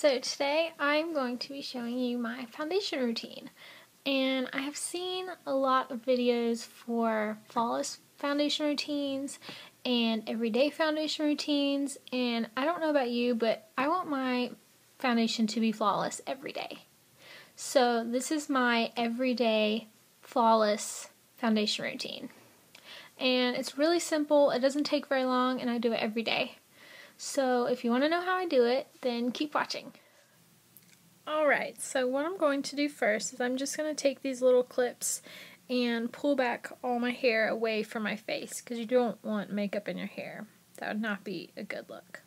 So today I'm going to be showing you my foundation routine, and I have seen a lot of videos for flawless foundation routines and everyday foundation routines, and I don't know about you, but I want my foundation to be flawless every day. So this is my everyday flawless foundation routine, and it's really simple. It doesn't take very long, and I do it every day. So if you want to know how I do it, then keep watching. Alright, so what I'm going to do first is I'm just going to take these little clips and pull back all my hair away from my face, because you don't want makeup in your hair. That would not be a good look.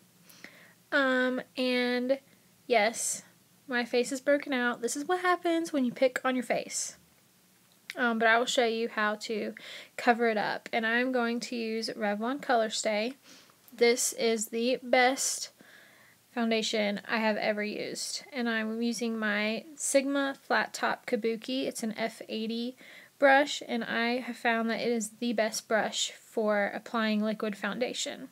And yes, my face is broken out. This is what happens when you pick on your face. But I will show you how to cover it up. And I'm going to use Revlon Colorstay. This is the best foundation I have ever used, and I'm using my Sigma Flat Top Kabuki. It's an F80 brush, and I have found that it is the best brush for applying liquid foundation.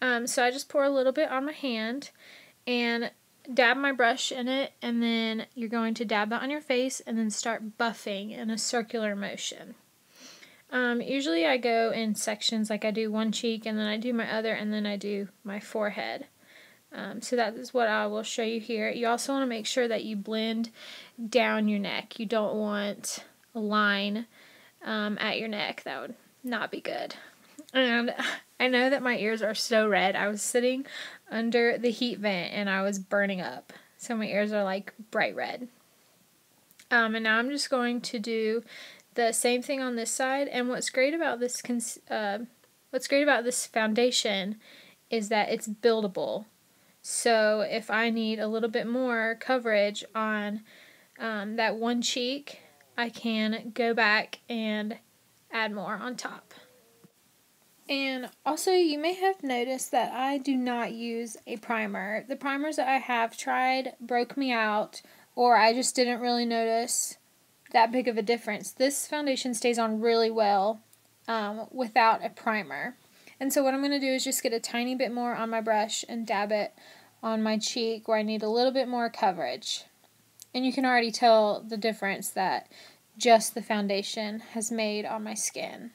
So I just pour a little bit on my hand and dab my brush in it, and then you're going to dab that on your face and then start buffing in a circular motion. Usually I go in sections, like I do one cheek and then I do my other and then I do my forehead. So that is what I will show you here. You also want to make sure that you blend down your neck. You don't want a line at your neck. That would not be good. And I know that my ears are so red. I was sitting under the heat vent and I was burning up. So my ears are like bright red. And now I'm just going to do the same thing on this side. And what's great about this foundation is that it's buildable. So if I need a little bit more coverage on that one cheek, I can go back and add more on top. And also, you may have noticed that I do not use a primer. The primers that I have tried broke me out, or I just didn't really notice that big of a difference. This foundation stays on really well without a primer. And so what I'm going to do is just get a tiny bit more on my brush and dab it on my cheek where I need a little bit more coverage. And you can already tell the difference that just the foundation has made on my skin.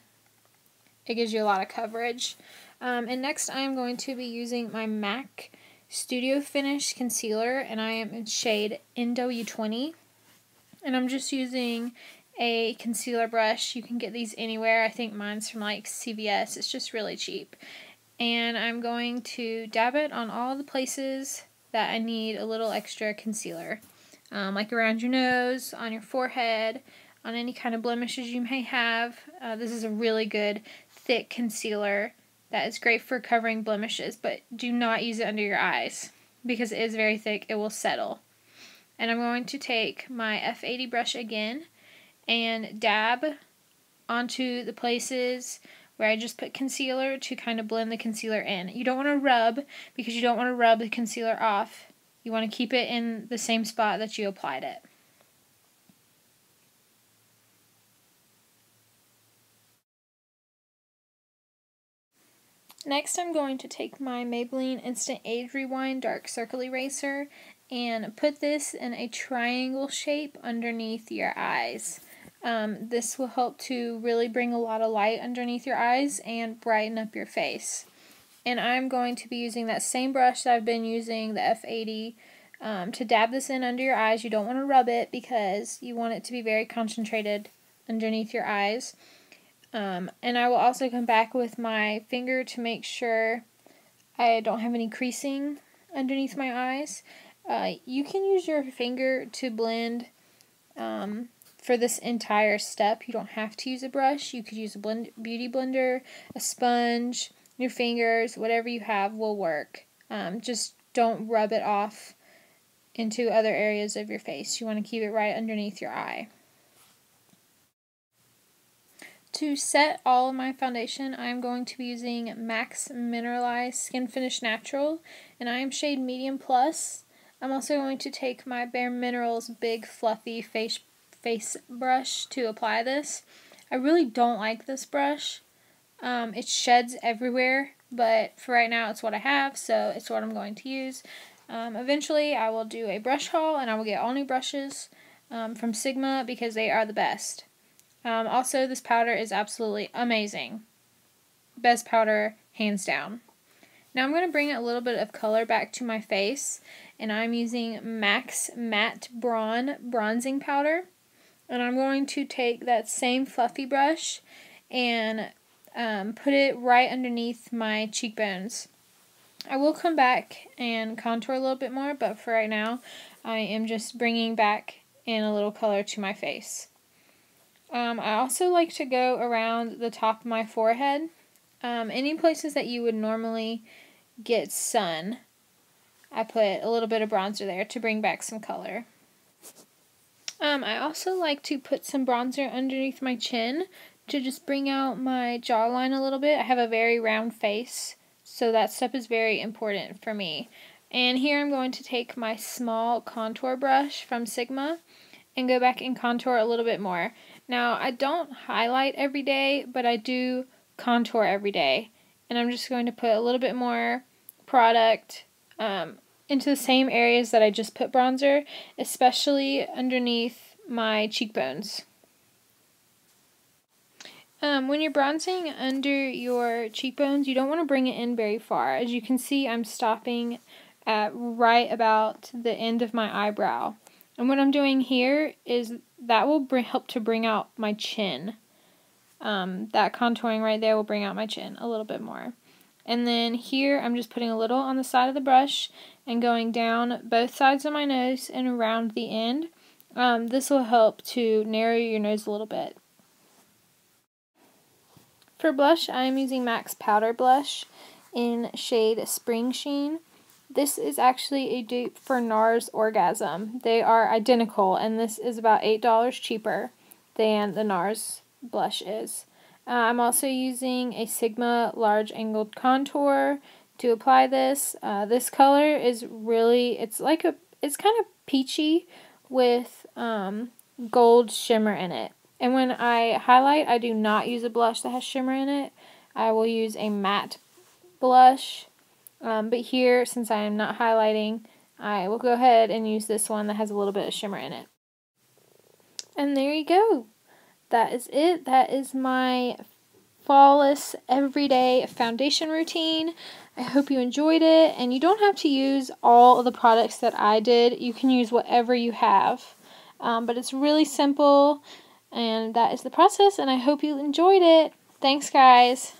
It gives you a lot of coverage. And next I am going to be using my MAC Studio Finish Concealer, and I am in shade NW20. And I'm just using a concealer brush. You can get these anywhere. I think mine's from like CVS. It's just really cheap. And I'm going to dab it on all the places that I need a little extra concealer. Like around your nose, on your forehead, on any kind of blemishes you may have. This is a really good thick concealer that is great for covering blemishes, but do not use it under your eyes because it is very thick. It will settle. And I'm going to take my F80 brush again and dab onto the places where I just put concealer to kind of blend the concealer in. You don't want to rub, because you don't want to rub the concealer off. You want to keep it in the same spot that you applied it. Next, I'm going to take my Maybelline Instant Age Rewind Dark Circle Eraser and put this in a triangle shape underneath your eyes. This will help to really bring a lot of light underneath your eyes and brighten up your face. And I'm going to be using that same brush that I've been using, the F80, to dab this in under your eyes. You don't want to rub it because you want it to be very concentrated underneath your eyes. And I will also come back with my finger to make sure I don't have any creasing underneath my eyes. You can use your finger to blend for this entire step. You don't have to use a brush. You could use a beauty blender, a sponge, your fingers, whatever you have will work. Just don't rub it off into other areas of your face. You want to keep it right underneath your eye. To set all of my foundation, I'm going to be using MAC's Mineralize Skin Finish Natural, and I am shade Medium Plus. I'm also going to take my Bare Minerals Big Fluffy Face brush to apply this. I really don't like this brush. It sheds everywhere, but for right now it's what I have, so it's what I'm going to use. Eventually, I will do a brush haul, and I will get all new brushes from Sigma because they are the best. Also, this powder is absolutely amazing. Best powder, hands down. Now I'm going to bring a little bit of color back to my face, and I'm using MAC's Matte Braun Bronzing Powder. And I'm going to take that same fluffy brush and put it right underneath my cheekbones. I will come back and contour a little bit more, but for right now, I am just bringing back in a little color to my face. I also like to go around the top of my forehead. Any places that you would normally get sun, I put a little bit of bronzer there to bring back some color. I also like to put some bronzer underneath my chin to just bring out my jawline a little bit. I have a very round face, so that step is very important for me. And here I'm going to take my small contour brush from Sigma and go back and contour a little bit more. Now, I don't highlight every day, but I do contour every day. And I'm just going to put a little bit more product into the same areas that I just put bronzer, especially underneath my cheekbones. When you're bronzing under your cheekbones, you don't want to bring it in very far. As you can see, I'm stopping at right about the end of my eyebrow. And what I'm doing here is that will help to bring out my chin. That contouring right there will bring out my chin a little bit more. And then here I'm just putting a little on the side of the brush and going down both sides of my nose and around the end. This will help to narrow your nose a little bit. For blush, I am using MAC's Powder Blush in shade Springsheen. This is actually a dupe for NARS Orgasm. They are identical, and this is about $8 cheaper than the NARS blush is. I'm also using a Sigma Large Angled Contour to apply this. This color is really, it's kind of peachy with gold shimmer in it. And when I highlight, I do not use a blush that has shimmer in it. I will use a matte blush. But here, since I am not highlighting, I will go ahead and use this one that has a little bit of shimmer in it. And there you go. That is it. That is my flawless everyday foundation routine. I hope you enjoyed it. And you don't have to use all of the products that I did. You can use whatever you have. But it's really simple. And that is the process. And I hope you enjoyed it. Thanks, guys.